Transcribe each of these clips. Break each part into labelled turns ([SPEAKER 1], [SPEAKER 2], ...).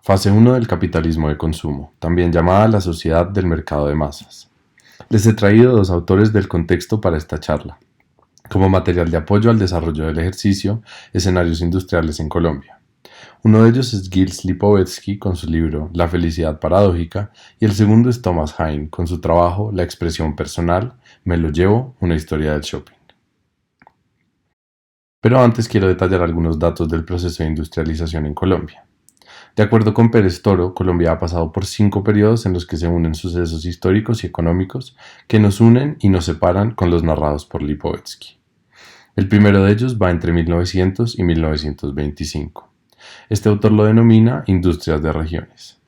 [SPEAKER 1] Fase 1 del capitalismo de consumo, también llamada la sociedad del mercado de masas. Les he traído dos autores del contexto para esta charla, como material de apoyo al desarrollo del ejercicio Escenarios industriales en Colombia. Uno de ellos es Gilles Lipovetsky con su libro La felicidad paradójica y el segundo es Thomas Hein con su trabajo La expresión personal, me lo llevo, una historia del shopping. Pero antes quiero detallar algunos datos del proceso de industrialización en Colombia. De acuerdo con Pérez Toro, Colombia ha pasado por 5 periodos en los que se unen sucesos históricos y económicos que nos unen y nos separan con los narrados por Lipovetsky. El primero de ellos va entre 1900 y 1925. Este autor lo denomina industrias de regiones.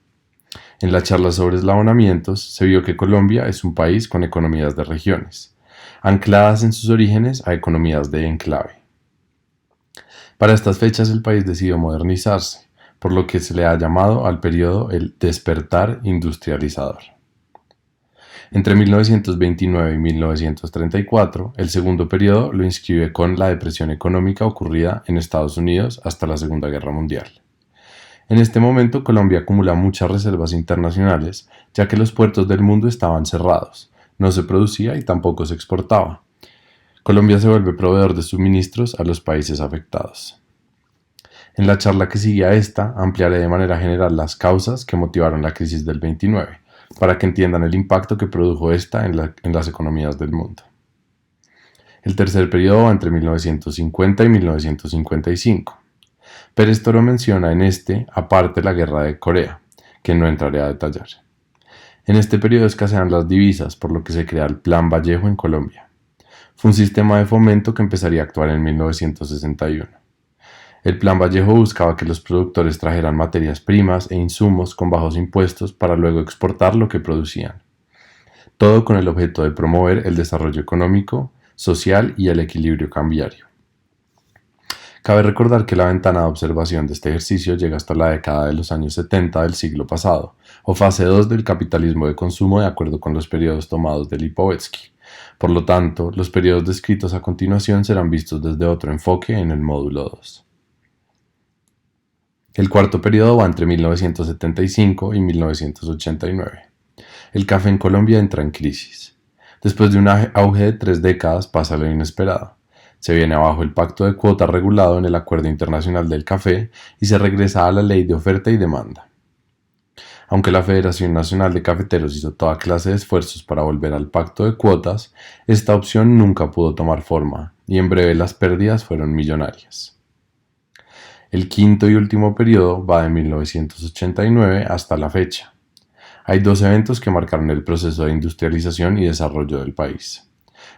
[SPEAKER 1] En la charla sobre eslabonamientos se vio que Colombia es un país con economías de regiones, ancladas en sus orígenes a economías de enclave. Para estas fechas el país decidió modernizarse, por lo que se le ha llamado al periodo el despertar industrializador. Entre 1929 y 1934, el segundo periodo lo inscribe con la depresión económica ocurrida en Estados Unidos hasta la Segunda Guerra Mundial. En este momento Colombia acumula muchas reservas internacionales, ya que los puertos del mundo estaban cerrados, no se producía y tampoco se exportaba. Colombia se vuelve proveedor de suministros a los países afectados. En la charla que sigue a esta, ampliaré de manera general las causas que motivaron la crisis del 29, para que entiendan el impacto que produjo esta en las economías del mundo. El tercer periodo va entre 1950 y 1955. Pérez Toro menciona en este, aparte, la guerra de Corea, que no entraré a detallar. En este periodo escasean las divisas, por lo que se crea el Plan Vallejo en Colombia. Fue un sistema de fomento que empezaría a actuar en 1961. El Plan Vallejo buscaba que los productores trajeran materias primas e insumos con bajos impuestos para luego exportar lo que producían. Todo con el objeto de promover el desarrollo económico, social y el equilibrio cambiario. Cabe recordar que la ventana de observación de este ejercicio llega hasta la década de los años 70 del siglo pasado, o fase 2 del capitalismo de consumo de acuerdo con los periodos tomados de Lipovetsky. Por lo tanto, los periodos descritos a continuación serán vistos desde otro enfoque en el módulo 2. El cuarto periodo va entre 1975 y 1989. El café en Colombia entra en crisis. Después de un auge de 3 décadas pasa lo inesperado. Se viene abajo el pacto de cuotas regulado en el Acuerdo Internacional del Café y se regresa a la ley de oferta y demanda. Aunque la Federación Nacional de Cafeteros hizo toda clase de esfuerzos para volver al pacto de cuotas, esta opción nunca pudo tomar forma y en breve las pérdidas fueron millonarias. El quinto y último periodo va de 1989 hasta la fecha. Hay dos eventos que marcaron el proceso de industrialización y desarrollo del país: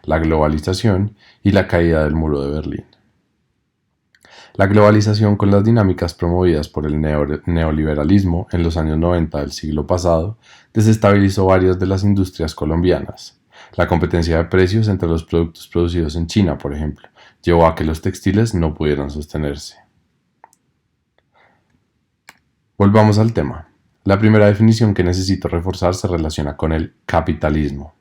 [SPEAKER 1] la globalización y la caída del muro de Berlín. La globalización, con las dinámicas promovidas por el neoliberalismo en los años 90 del siglo pasado, desestabilizó varias de las industrias colombianas. La competencia de precios entre los productos producidos en China, por ejemplo, llevó a que los textiles no pudieran sostenerse. Volvamos al tema. La primera definición que necesito reforzar se relaciona con el capitalismo.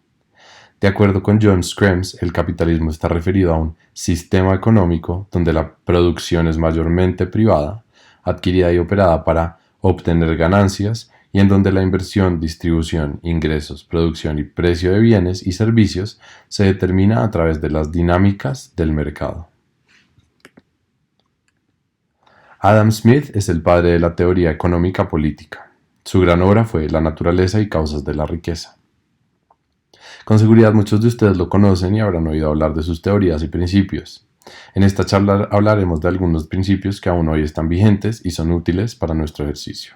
[SPEAKER 1] De acuerdo con John Schrems, el capitalismo está referido a un sistema económico donde la producción es mayormente privada, adquirida y operada para obtener ganancias, y en donde la inversión, distribución, ingresos, producción y precio de bienes y servicios se determina a través de las dinámicas del mercado. Adam Smith es el padre de la teoría económica política. Su gran obra fue La naturaleza y causas de la riqueza. Con seguridad muchos de ustedes lo conocen y habrán oído hablar de sus teorías y principios. En esta charla hablaremos de algunos principios que aún hoy están vigentes y son útiles para nuestro ejercicio.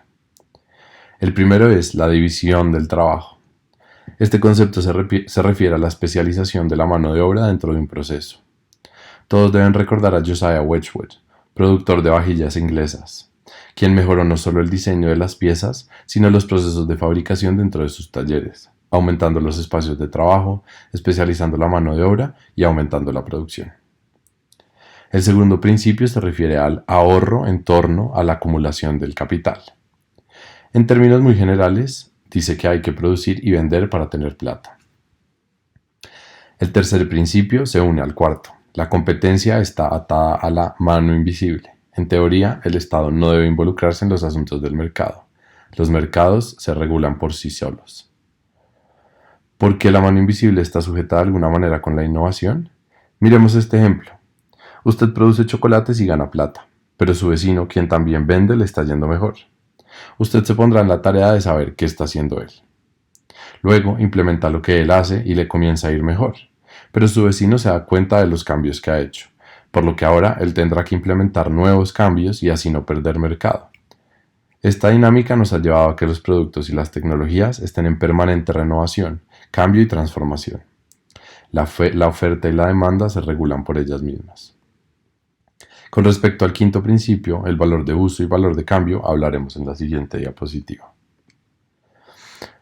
[SPEAKER 1] El primero es la división del trabajo. Este concepto se refiere a la especialización de la mano de obra dentro de un proceso. Todos deben recordar a Josiah Wedgwood, productor de vajillas inglesas, quien mejoró no solo el diseño de las piezas, sino los procesos de fabricación dentro de sus talleres, aumentando los espacios de trabajo, especializando la mano de obra y aumentando la producción. El segundo principio se refiere al ahorro en torno a la acumulación del capital. En términos muy generales, dice que hay que producir y vender para tener plata. El tercer principio se une al cuarto. La competencia está atada a la mano invisible. En teoría, el Estado no debe involucrarse en los asuntos del mercado. Los mercados se regulan por sí solos. ¿Por qué la mano invisible está sujeta de alguna manera con la innovación? Miremos este ejemplo. Usted produce chocolates y gana plata, pero su vecino, quien también vende, le está yendo mejor. Usted se pondrá en la tarea de saber qué está haciendo él. Luego implementa lo que él hace y le comienza a ir mejor, pero su vecino se da cuenta de los cambios que ha hecho, por lo que ahora él tendrá que implementar nuevos cambios y así no perder mercado. Esta dinámica nos ha llevado a que los productos y las tecnologías estén en permanente renovación, cambio y transformación. La oferta y la demanda se regulan por ellas mismas. Con respecto al quinto principio, el valor de uso y valor de cambio, hablaremos en la siguiente diapositiva.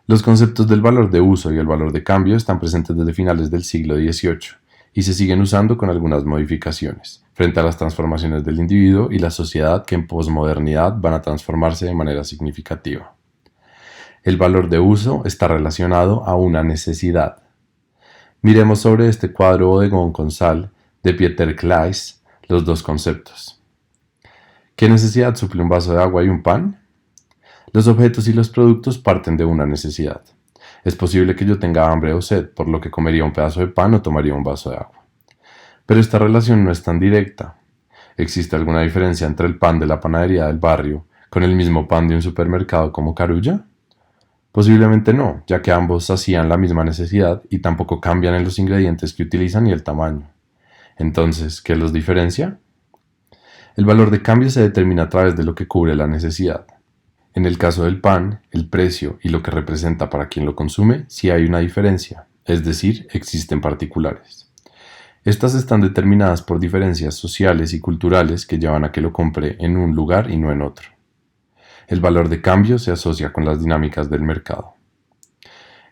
[SPEAKER 1] Los conceptos del valor de uso y el valor de cambio están presentes desde finales del siglo XVIII y se siguen usando con algunas modificaciones, frente a las transformaciones del individuo y la sociedad que en posmodernidad van a transformarse de manera significativa. El valor de uso está relacionado a una necesidad. Miremos sobre este cuadro bodegón con sal de Pieter Claes los dos conceptos. ¿Qué necesidad suple un vaso de agua y un pan? Los objetos y los productos parten de una necesidad. Es posible que yo tenga hambre o sed, por lo que comería un pedazo de pan o tomaría un vaso de agua. Pero esta relación no es tan directa. ¿Existe alguna diferencia entre el pan de la panadería del barrio con el mismo pan de un supermercado como Carulla? Posiblemente no, ya que ambos sacian la misma necesidad y tampoco cambian en los ingredientes que utilizan ni el tamaño. Entonces, ¿qué los diferencia? El valor de cambio se determina a través de lo que cubre la necesidad. En el caso del pan, el precio y lo que representa para quien lo consume, sí hay una diferencia, es decir, existen particulares. Estas están determinadas por diferencias sociales y culturales que llevan a que lo compre en un lugar y no en otro. El valor de cambio se asocia con las dinámicas del mercado.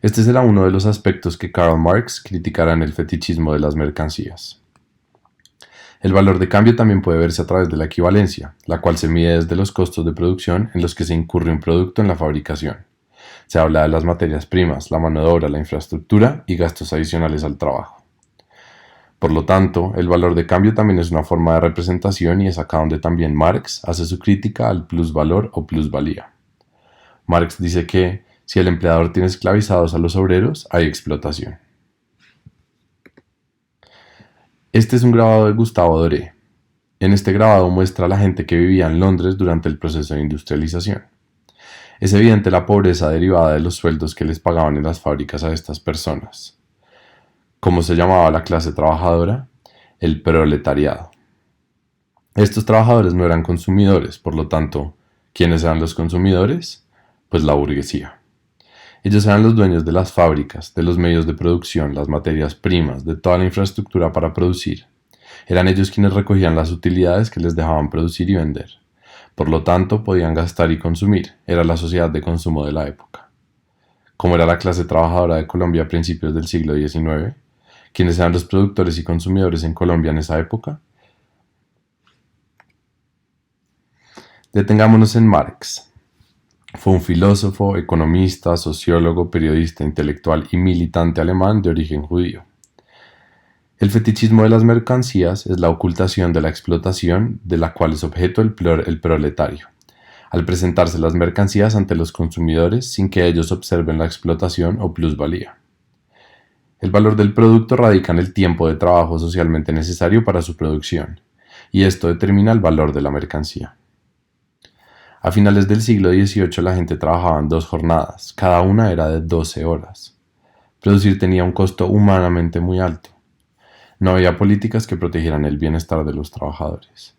[SPEAKER 1] Este será uno de los aspectos que Karl Marx criticará en el fetichismo de las mercancías. El valor de cambio también puede verse a través de la equivalencia, la cual se mide desde los costos de producción en los que se incurre un producto en la fabricación. Se habla de las materias primas, la mano de obra, la infraestructura y gastos adicionales al trabajo. Por lo tanto, el valor de cambio también es una forma de representación y es acá donde también Marx hace su crítica al plusvalor o plusvalía. Marx dice que si el empleador tiene esclavizados a los obreros, hay explotación. Este es un grabado de Gustavo Doré. En este grabado muestra a la gente que vivía en Londres durante el proceso de industrialización. Es evidente la pobreza derivada de los sueldos que les pagaban en las fábricas a estas personas. ¿Cómo se llamaba la clase trabajadora? El proletariado. Estos trabajadores no eran consumidores, por lo tanto, ¿quiénes eran los consumidores? Pues la burguesía. Ellos eran los dueños de las fábricas, de los medios de producción, las materias primas, de toda la infraestructura para producir. Eran ellos quienes recogían las utilidades que les dejaban producir y vender. Por lo tanto, podían gastar y consumir. Era la sociedad de consumo de la época. ¿Cómo era la clase trabajadora de Colombia a principios del siglo XIX? ¿Quiénes eran los productores y consumidores en Colombia en esa época? Detengámonos en Marx. Fue un filósofo, economista, sociólogo, periodista, intelectual y militante alemán de origen judío. El fetichismo de las mercancías es la ocultación de la explotación de la cual es objeto el proletario, al presentarse las mercancías ante los consumidores sin que ellos observen la explotación o plusvalía. El valor del producto radica en el tiempo de trabajo socialmente necesario para su producción, y esto determina el valor de la mercancía. A finales del siglo XVIII la gente trabajaba en 2 jornadas, cada una era de 12 horas. Producir tenía un costo humanamente muy alto. No había políticas que protegieran el bienestar de los trabajadores.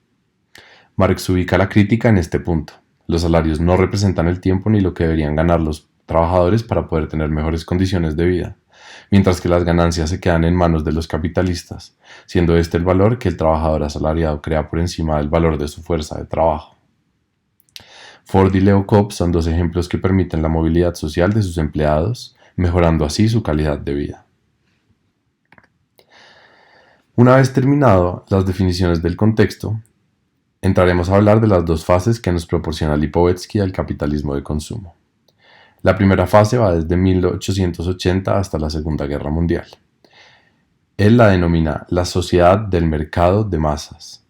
[SPEAKER 1] Marx ubica la crítica en este punto. Los salarios no representan el tiempo ni lo que deberían ganar los trabajadores para poder tener mejores condiciones de vida, mientras que las ganancias se quedan en manos de los capitalistas, siendo este el valor que el trabajador asalariado crea por encima del valor de su fuerza de trabajo. Ford y Leo Cobb son 2 ejemplos que permiten la movilidad social de sus empleados, mejorando así su calidad de vida. Una vez terminado las definiciones del contexto, entraremos a hablar de las 2 fases que nos proporciona Lipovetsky del capitalismo de consumo. La primera fase va desde 1880 hasta la Segunda Guerra Mundial. Él la denomina la sociedad del mercado de masas.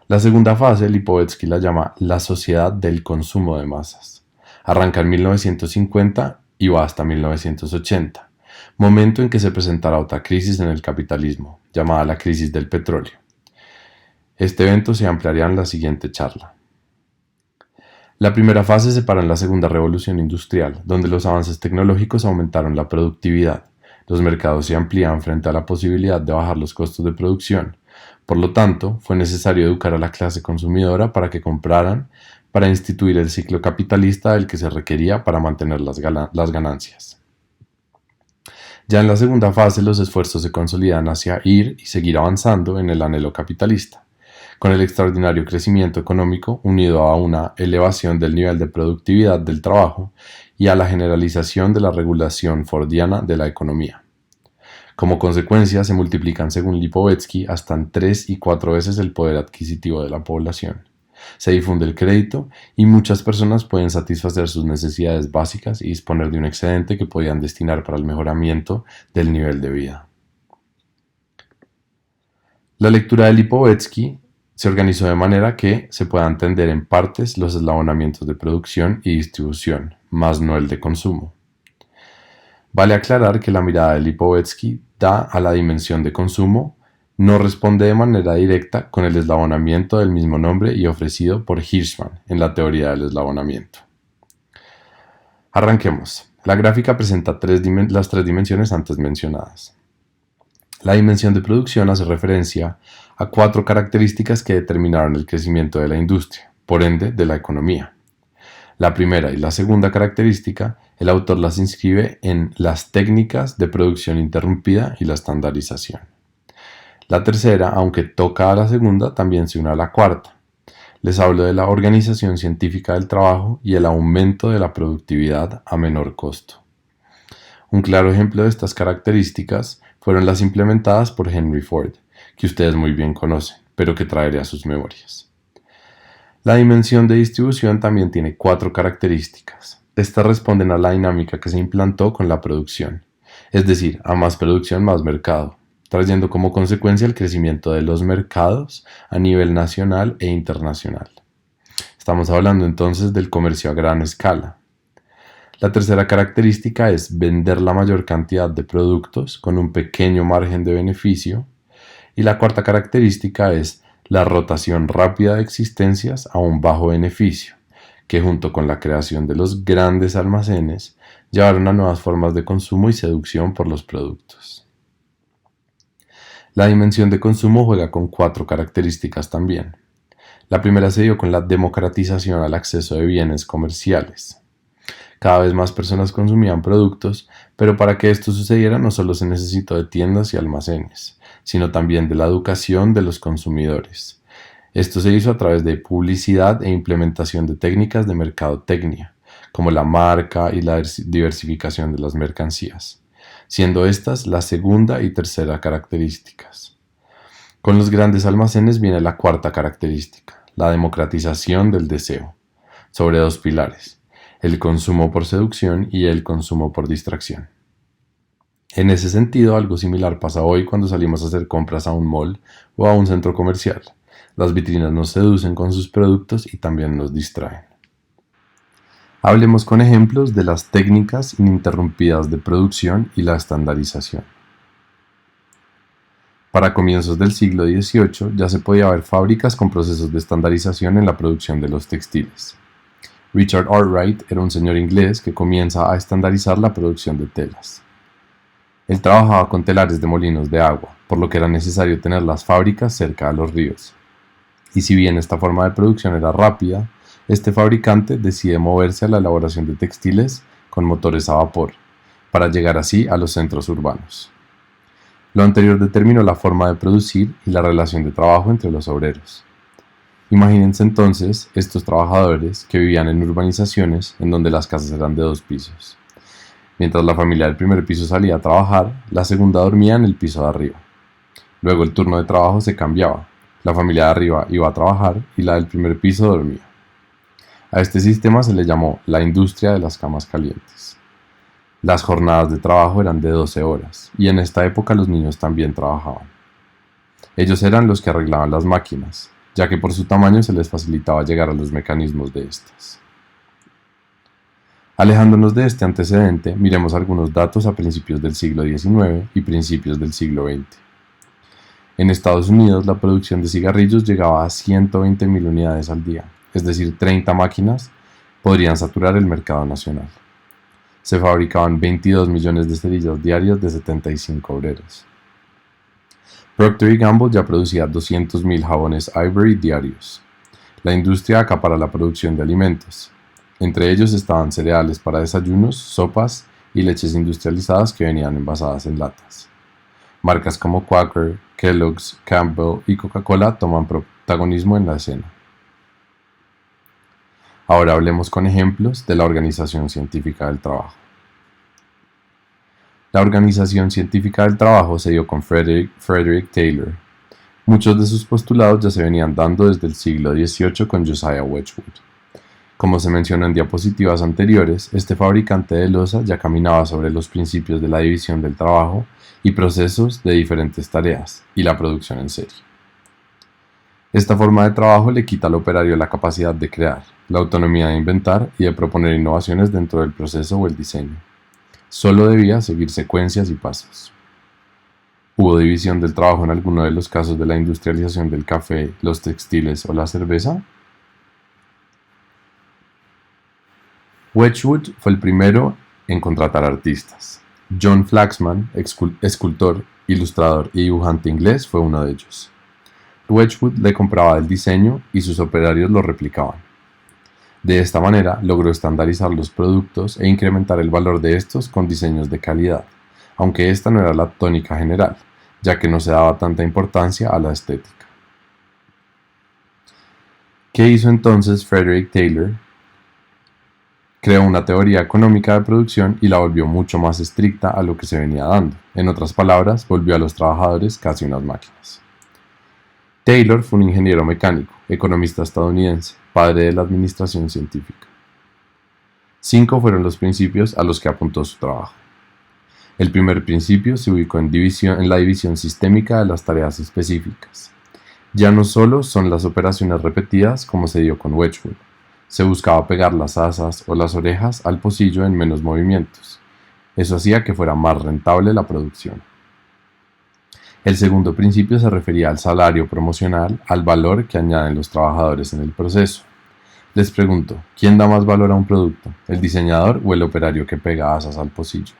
[SPEAKER 1] La segunda fase, Lipovetsky la llama la sociedad del consumo de masas. Arranca en 1950 y va hasta 1980, momento en que se presentará otra crisis en el capitalismo, llamada la crisis del petróleo. Este evento se ampliaría en la siguiente charla. La primera fase se para en la segunda revolución industrial, donde los avances tecnológicos aumentaron la productividad. Los mercados se amplían frente a la posibilidad de bajar los costos de producción. Por lo tanto, fue necesario educar a la clase consumidora para que compraran, para instituir el ciclo capitalista del que se requería para mantener las ganancias. Ya en la segunda fase, los esfuerzos se consolidan hacia ir y seguir avanzando en el anhelo capitalista, con el extraordinario crecimiento económico unido a una elevación del nivel de productividad del trabajo y a la generalización de la regulación fordiana de la economía. Como consecuencia, se multiplican, según Lipovetsky, hasta en 3 y 4 veces el poder adquisitivo de la población. Se difunde el crédito y muchas personas pueden satisfacer sus necesidades básicas y disponer de un excedente que podían destinar para el mejoramiento del nivel de vida. La lectura de Lipovetsky se organizó de manera que se pueda entender en partes los eslabonamientos de producción y distribución, más no el de consumo. Vale aclarar que la mirada de Lipovetsky da a la dimensión de consumo no responde de manera directa con el eslabonamiento del mismo nombre y ofrecido por Hirschman en la teoría del eslabonamiento. Arranquemos. La gráfica presenta las tres dimensiones antes mencionadas. La dimensión de producción hace referencia a 4 características que determinaron el crecimiento de la industria, por ende de la economía. La primera y la segunda característica, el autor las inscribe en las técnicas de producción interrumpida y la estandarización. La tercera, aunque toca a la segunda, también se une a la cuarta. Les hablo de la organización científica del trabajo y el aumento de la productividad a menor costo. Un claro ejemplo de estas características fueron las implementadas por Henry Ford, que ustedes muy bien conocen, pero que traeré a sus memorias. La dimensión de distribución también tiene 4 características. Estas responden a la dinámica que se implantó con la producción, es decir, a más producción, más mercado, trayendo como consecuencia el crecimiento de los mercados a nivel nacional e internacional. Estamos hablando entonces del comercio a gran escala. La tercera característica es vender la mayor cantidad de productos con un pequeño margen de beneficio. Y la cuarta característica es la rotación rápida de existencias a un bajo beneficio, que junto con la creación de los grandes almacenes llevaron a nuevas formas de consumo y seducción por los productos. La dimensión de consumo juega con 4 características también. La primera se dio con la democratización al acceso de bienes comerciales. Cada vez más personas consumían productos, pero para que esto sucediera no solo se necesitó de tiendas y almacenes, sino también de la educación de los consumidores. Esto se hizo a través de publicidad e implementación de técnicas de mercadotecnia, como la marca y la diversificación de las mercancías, siendo estas la segunda y tercera características. Con los grandes almacenes viene la cuarta característica, la democratización del deseo, sobre 2 pilares, el consumo por seducción y el consumo por distracción. En ese sentido, algo similar pasa hoy cuando salimos a hacer compras a un mall o a un centro comercial. Las vitrinas nos seducen con sus productos y también nos distraen. Hablemos con ejemplos de las técnicas ininterrumpidas de producción y la estandarización. Para comienzos del siglo XVIII ya se podía ver fábricas con procesos de estandarización en la producción de los textiles. Richard Arkwright era un señor inglés que comienza a estandarizar la producción de telas. Él trabajaba con telares de molinos de agua, por lo que era necesario tener las fábricas cerca de los ríos. Y si bien esta forma de producción era rápida, este fabricante decide moverse a la elaboración de textiles con motores a vapor, para llegar así a los centros urbanos. Lo anterior determinó la forma de producir y la relación de trabajo entre los obreros. Imagínense entonces estos trabajadores que vivían en urbanizaciones en donde las casas eran de 2 pisos. Mientras la familia del primer piso salía a trabajar, la segunda dormía en el piso de arriba. Luego el turno de trabajo se cambiaba. La familia de arriba iba a trabajar y la del primer piso dormía. A este sistema se le llamó la industria de las camas calientes. Las jornadas de trabajo eran de 12 horas y en esta época los niños también trabajaban. Ellos eran los que arreglaban las máquinas, ya que por su tamaño se les facilitaba llegar a los mecanismos de estas. Alejándonos de este antecedente, miremos algunos datos a principios del siglo XIX y principios del siglo XX. En Estados Unidos, la producción de cigarrillos llegaba a 120.000 unidades al día, es decir, 30 máquinas podrían saturar el mercado nacional. Se fabricaban 22 millones de cerillas diarias de 75 obreros. Procter & Gamble ya producía 200.000 jabones Ivory diarios. La industria acapara la producción de alimentos. Entre ellos estaban cereales para desayunos, sopas y leches industrializadas que venían envasadas en latas. Marcas como Quaker, Kellogg's, Campbell y Coca-Cola toman protagonismo en la escena. Ahora hablemos con ejemplos de la Organización Científica del Trabajo. La Organización Científica del Trabajo se dio con Frederick Taylor. Muchos de sus postulados ya se venían dando desde el siglo XVIII con Josiah Wedgwood. Como se mencionó en diapositivas anteriores, este fabricante de loza ya caminaba sobre los principios de la división del trabajo y procesos de diferentes tareas, y la producción en serie. Esta forma de trabajo le quita al operario la capacidad de crear, la autonomía de inventar y de proponer innovaciones dentro del proceso o el diseño. Solo debía seguir secuencias y pasos. ¿Hubo división del trabajo en alguno de los casos de la industrialización del café, los textiles o la cerveza? Wedgwood fue el primero en contratar artistas. John Flaxman, escultor, ilustrador y dibujante inglés, fue uno de ellos. Wedgwood le compraba el diseño y sus operarios lo replicaban. De esta manera logró estandarizar los productos e incrementar el valor de estos con diseños de calidad, aunque esta no era la tónica general, ya que no se daba tanta importancia a la estética. ¿Qué hizo entonces Frederick Taylor? Creó una teoría económica de producción y la volvió mucho más estricta a lo que se venía dando. En otras palabras, volvió a los trabajadores casi unas máquinas. Taylor fue un ingeniero mecánico, economista estadounidense, padre de la administración científica. 5 fueron los principios a los que apuntó su trabajo. El primer principio se ubicó en la división sistémica de las tareas específicas. Ya no solo son las operaciones repetidas como se dio con Wedgwood. Se buscaba pegar las asas o las orejas al pocillo en menos movimientos. Eso hacía que fuera más rentable la producción. El segundo principio se refería al salario promocional, al valor que añaden los trabajadores en el proceso. Les pregunto, ¿quién da más valor a un producto, el diseñador o el operario que pega asas al pocillo?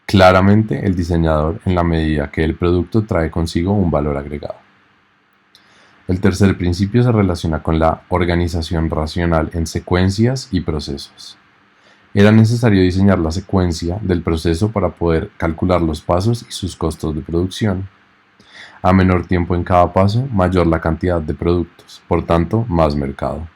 [SPEAKER 1] Claramente el diseñador, en la medida que el producto trae consigo un valor agregado. El tercer principio se relaciona con la organización racional en secuencias y procesos. Era necesario diseñar la secuencia del proceso para poder calcular los pasos y sus costos de producción. A menor tiempo en cada paso, mayor la cantidad de productos, por tanto, más mercado.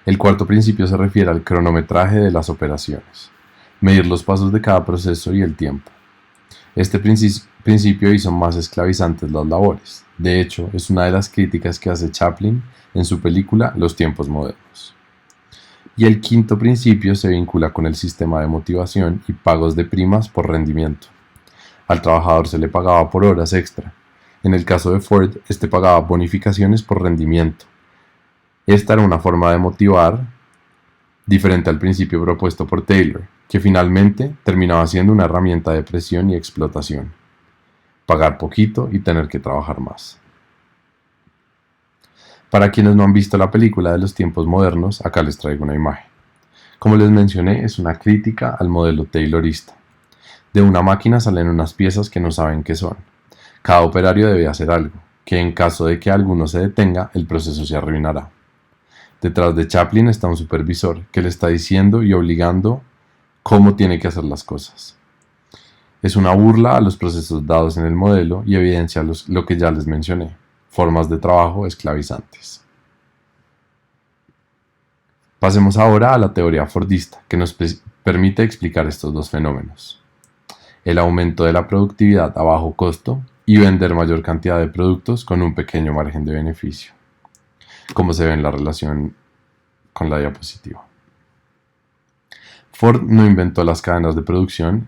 [SPEAKER 1] El cuarto principio se refiere al cronometraje de las operaciones, medir los pasos de cada proceso y el tiempo. Este principio hizo más esclavizantes las labores. De hecho, es una de las críticas que hace Chaplin en su película Los tiempos modernos. Y el quinto principio se vincula con el sistema de motivación y pagos de primas por rendimiento. Al trabajador se le pagaba por horas extra. En el caso de Ford, este pagaba bonificaciones por rendimiento. Esta era una forma de motivar diferente al principio propuesto por Taylor, que finalmente terminaba siendo una herramienta de presión y explotación. Pagar poquito y tener que trabajar más. Para quienes no han visto la película de los tiempos modernos, acá les traigo una imagen. Como les mencioné, es una crítica al modelo taylorista. De una máquina salen unas piezas que no saben qué son. Cada operario debe hacer algo, que en caso de que alguno se detenga, el proceso se arruinará. Detrás de Chaplin está un supervisor que le está diciendo y obligando cómo tiene que hacer las cosas. Es una burla a los procesos dados en el modelo y evidencia lo que ya les mencioné. Formas de trabajo esclavizantes. Pasemos ahora a la teoría fordista, que nos permite explicar estos dos fenómenos. El aumento de la productividad a bajo costo y vender mayor cantidad de productos con un pequeño margen de beneficio, como se ve en la relación con la diapositiva. Ford no inventó las cadenas de producción